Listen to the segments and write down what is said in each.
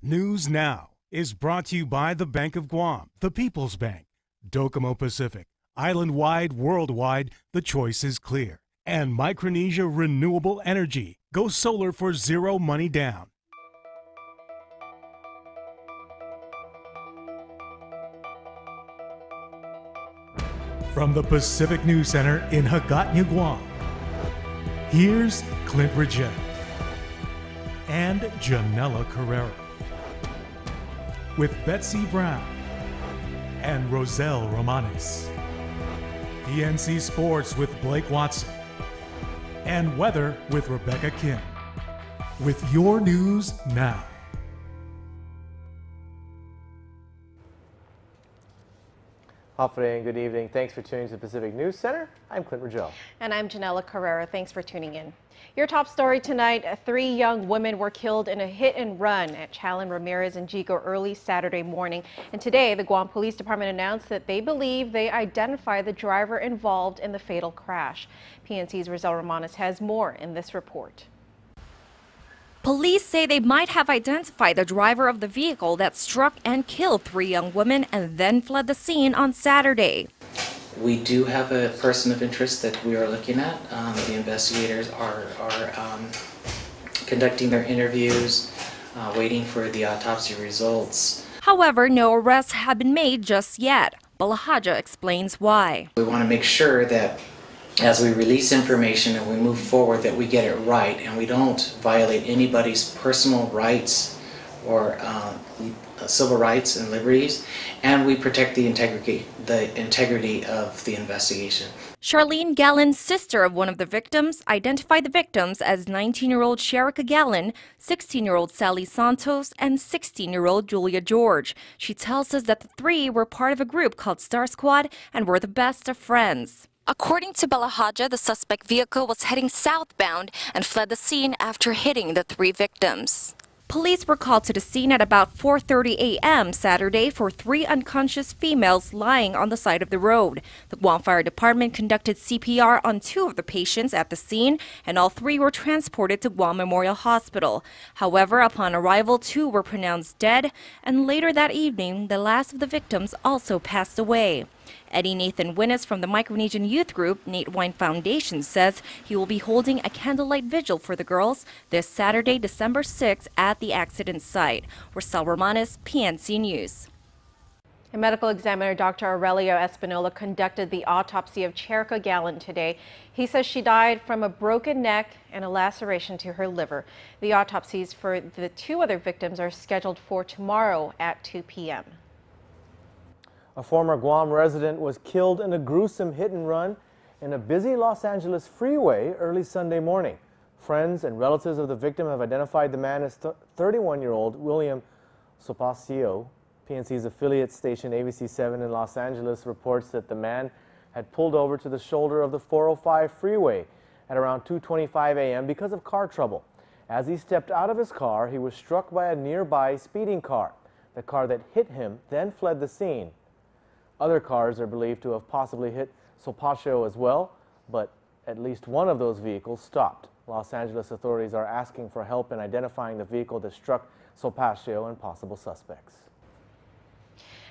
News Now is brought to you by the Bank of Guam, the People's Bank, Docomo Pacific, island-wide, worldwide, the choice is clear. And Micronesia Renewable Energy. Go solar for zero money down. From the Pacific News Center in Hagåtña, Guam, here's Clint Ridgett and Janella Carrera with Betsy Brown and Roselle Romanes. PNC Sports with Blake Watson and Weather with Rebecca Kim. With your news now. Hafre and good evening. Thanks for tuning to the Pacific News Center. I'm Clint Ridgett. And I'm Janella Carrera. Thanks for tuning in. Your top story tonight, 3 young women were killed in a hit and run at Chalon Ramirez and Jigo early Saturday morning. And today, the Guam Police Department announced that they believe they identified the driver involved in the fatal crash. PNC's Roselle Romanes has more in this report. Police say they might have identified the driver of the vehicle that struck and killed 3 young women and then fled the scene on Saturday. We do have a person of interest that we are looking at. The investigators are conducting their interviews, waiting for the autopsy results. However, no arrests have been made just yet. Balahaja explains why. We want to make sure that as we release information and we move forward that we get it right and we don't violate anybody's personal rights or civil rights and liberties, and we protect the integrity of the investigation. Charlene Gallen's sister of one of the victims identified the victims as 19-year-old Sherika Gallen, 16-year-old Sally Santos, and 16-year-old Julia George. She tells us that the 3 were part of a group called Star Squad and were the best of friends. According to Balahaja, the suspect vehicle was heading southbound and fled the scene after hitting the 3 victims. Police were called to the scene at about 4:30 a.m. Saturday for 3 unconscious females lying on the side of the road. The Guam Fire Department conducted CPR on 2 of the patients at the scene, and all 3 were transported to Guam Memorial Hospital. However, upon arrival, 2 were pronounced dead, and later that evening, the last of the victims also passed away. Eddie Nathan Winnes from the Micronesian Youth Group, Nate Wine Foundation, says he will be holding a candlelight vigil for the girls this Saturday, December 6th at the accident site. Roselle Romanes, PNC News. A medical examiner, Dr. Aurelio Espinola, conducted the autopsy of Sherika Gallen today. He says she died from a broken neck and a laceration to her liver. The autopsies for the 2 other victims are scheduled for tomorrow at 2 p.m. A former Guam resident was killed in a gruesome hit and run in a busy Los Angeles freeway early Sunday morning. Friends and relatives of the victim have identified the man as 31-year-old William Sopacio. PNC's affiliate station ABC7 in Los Angeles reports that the man had pulled over to the shoulder of the 405 freeway at around 2:25 a.m. because of car trouble. As he stepped out of his car, he was struck by a nearby speeding car. The car that hit him then fled the scene. Other cars are believed to have possibly hit Sopacio as well, but at least one of those vehicles stopped. Los Angeles authorities are asking for help in identifying the vehicle that struck Sopacio and possible suspects.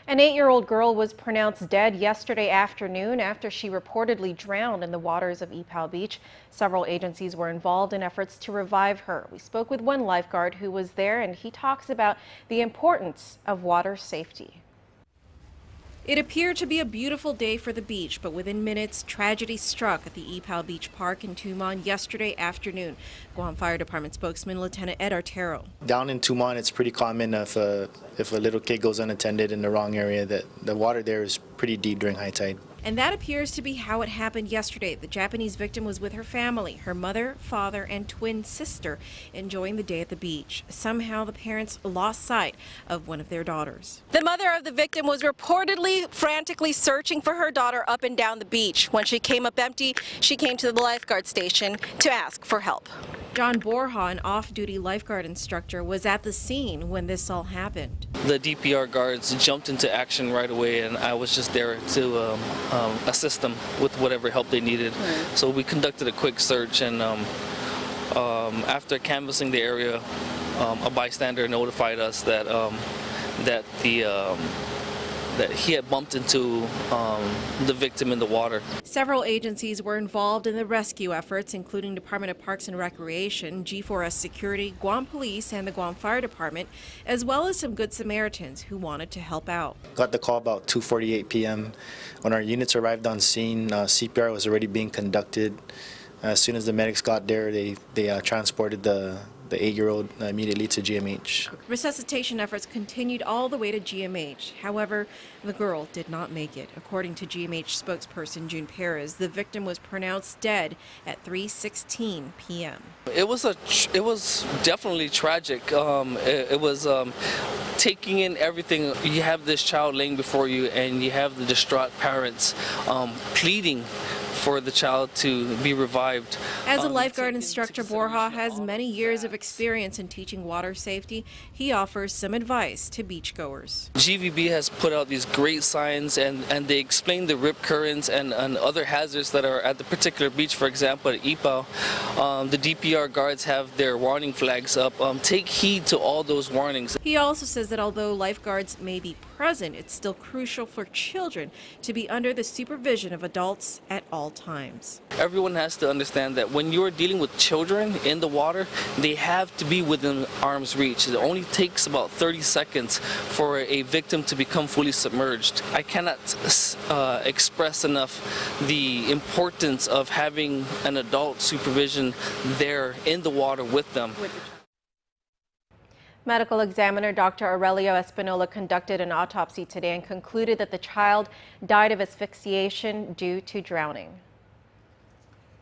An 8-year-old girl was pronounced dead yesterday afternoon after she reportedly drowned in the waters of Ipao Beach. Several agencies were involved in efforts to revive her. We spoke with one lifeguard who was there, and he talks about the importance of water safety. It appeared to be a beautiful day for the beach, but within minutes, tragedy struck at the Ipao Beach Park in Tumon yesterday afternoon. Guam Fire Department spokesman Lieutenant Ed Artero. Down in Tumon, it's pretty common if a little kid goes unattended in the wrong area that the water there is pretty deep during high tide. And that appears to be how it happened yesterday. The Japanese victim was with her family, her mother, father, and twin sister, enjoying the day at the beach. Somehow the parents lost sight of one of their daughters. The mother of the victim was reportedly frantically searching for her daughter up and down the beach. When she came up empty, she came to the lifeguard station to ask for help. John Borja, an off-duty lifeguard instructor, was at the scene when this all happened. The DPR guards jumped into action right away, and I was just there to assist them with whatever help they needed. So we conducted a quick search, and After canvassing the area, a bystander notified us that that he had bumped into the victim in the water. Several agencies were involved in the rescue efforts, including Department of Parks and Recreation, G4S Security, Guam Police, and the Guam Fire Department, as well as some Good Samaritans who wanted to help out. Got the call about 2:48 p.m. When our units arrived on scene, CPR was already being conducted. As soon as the medics got there, they transported the 8-year-old immediately to GMH. Resuscitation efforts continued all the way to GMH. However, the girl did not make it. According to GMH spokesperson June Perez, the victim was pronounced dead at 3:16 p.m. It was definitely tragic. It was taking in everything. You have this child laying before you, and you have the distraught parents pleading for the child to be revived. As a lifeguard instructor, Borja has many years of experience in teaching water safety. He offers some advice to beachgoers. GVB has put out these great signs, and they explain the rip currents and other hazards that are at the particular beach. For example, at Ipao, the DPR guards have their warning flags up. Take heed to all those warnings. He also says that although lifeguards may be present, it's still crucial for children to be under the supervision of adults at all times. Everyone has to understand that when you're dealing with children in the water, they have to be within arm's reach. It only takes about 30 seconds for a victim to become fully submerged. I cannot express enough the importance of having an adult supervision there in the water with them. Medical examiner Dr. Aurelio Espinola conducted an autopsy today and concluded that the child died of asphyxiation due to drowning.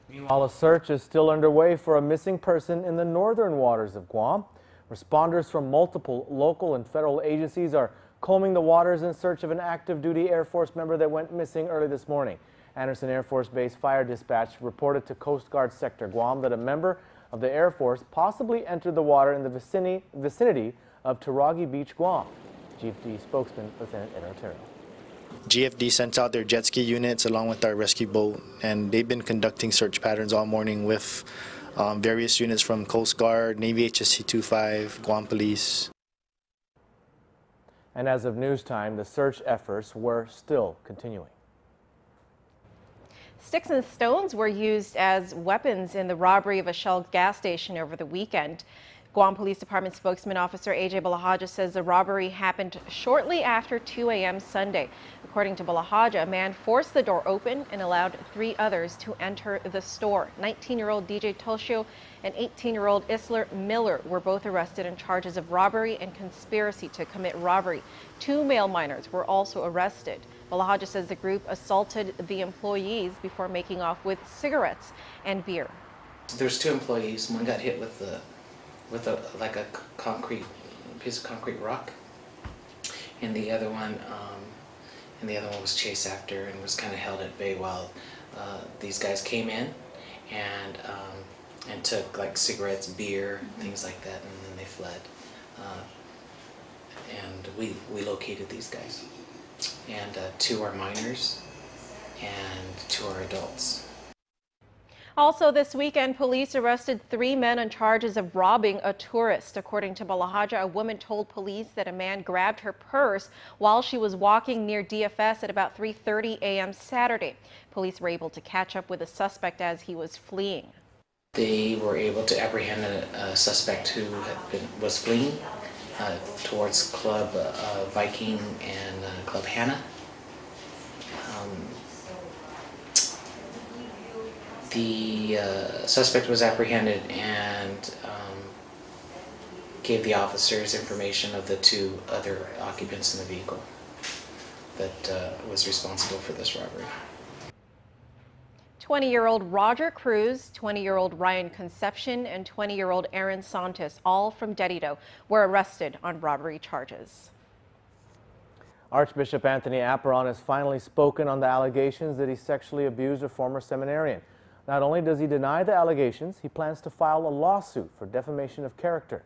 Meanwhile, a search is still underway for a missing person in the northern waters of Guam. Responders from multiple local and federal agencies are combing the waters in search of an active duty Air Force member that went missing early this morning. Anderson Air Force Base Fire Dispatch reported to Coast Guard Sector Guam that a member of the Air Force possibly entered the water in the vicinity of Taragi Beach, Guam. GFD spokesman Lieutenant Ed Otero. GFD sent out their jet ski units along with our rescue boat, and they've been conducting search patterns all morning with various units from Coast Guard, Navy HSC-25, Guam Police. And as of news time, the search efforts were still continuing. Sticks and stones were used as weapons in the robbery of a Shell gas station over the weekend. Guam Police Department spokesman officer AJ Balahaja says the robbery happened shortly after 2 a.m. Sunday. According to Balahaja, a man forced the door open and allowed 3 others to enter the store. 19-year-old DJ Toshio and 18-year-old Isler Miller were both arrested on charges of robbery and conspiracy to commit robbery. 2 male minors were also arrested. Balahaja says the group assaulted the employees before making off with cigarettes and beer. There's 2 employees. One got hit with a piece of concrete rock, and the other one was chased after and was kind of held at bay while these guys came in and took like cigarettes, beer, things like that, and then they fled. And we located these guys, and 2 are minors and 2 are adults. Also this weekend, police arrested 3 men on charges of robbing a tourist. According to Balahaja, a woman told police that a man grabbed her purse while she was walking near DFS at about 3:30 a.m. Saturday. Police were able to catch up with the suspect as he was fleeing. They were able to apprehend a suspect who was fleeing towards Club Viking and Club Hannah. The suspect was apprehended and gave the officers information of the 2 other occupants in the vehicle that was responsible for this robbery. 20-year-old Roger Cruz, 20-year-old Ryan Concepcion, and 20-year-old Aaron Santos, all from Dedito, were arrested on robbery charges. Archbishop Anthony Apparon has finally spoken on the allegations that he sexually abused a former seminarian. Not only does he deny the allegations, he plans to file a lawsuit for defamation of character.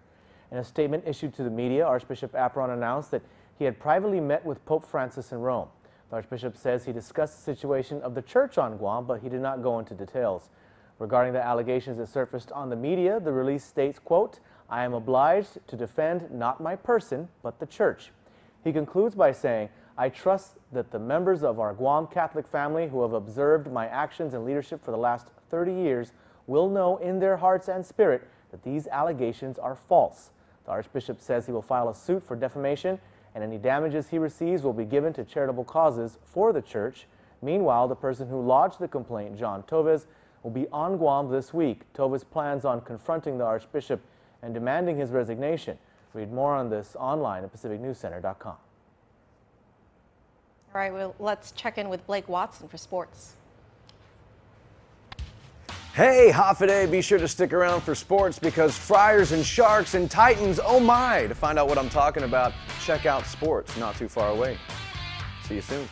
In a statement issued to the media, Archbishop Apparon announced that he had privately met with Pope Francis in Rome. The Archbishop says he discussed the situation of the church on Guam, but he did not go into details. Regarding the allegations that surfaced on the media, the release states, quote, "I am obliged to defend not my person, but the church." He concludes by saying, "I trust that the members of our Guam Catholic family who have observed my actions and leadership for the last 30 years will know in their hearts and spirit that these allegations are false." The Archbishop says he will file a suit for defamation, and any damages he receives will be given to charitable causes for the church. Meanwhile, the person who lodged the complaint, John Toves, will be on Guam this week. Toves plans on confronting the Archbishop and demanding his resignation. Read more on this online at PacificNewsCenter.com. All right, well, let's check in with Blake Watson for sports. Hey, Hafaday, be sure to stick around for sports because Friars and Sharks and Titans, oh my! To find out what I'm talking about, check out sports not too far away. See you soon.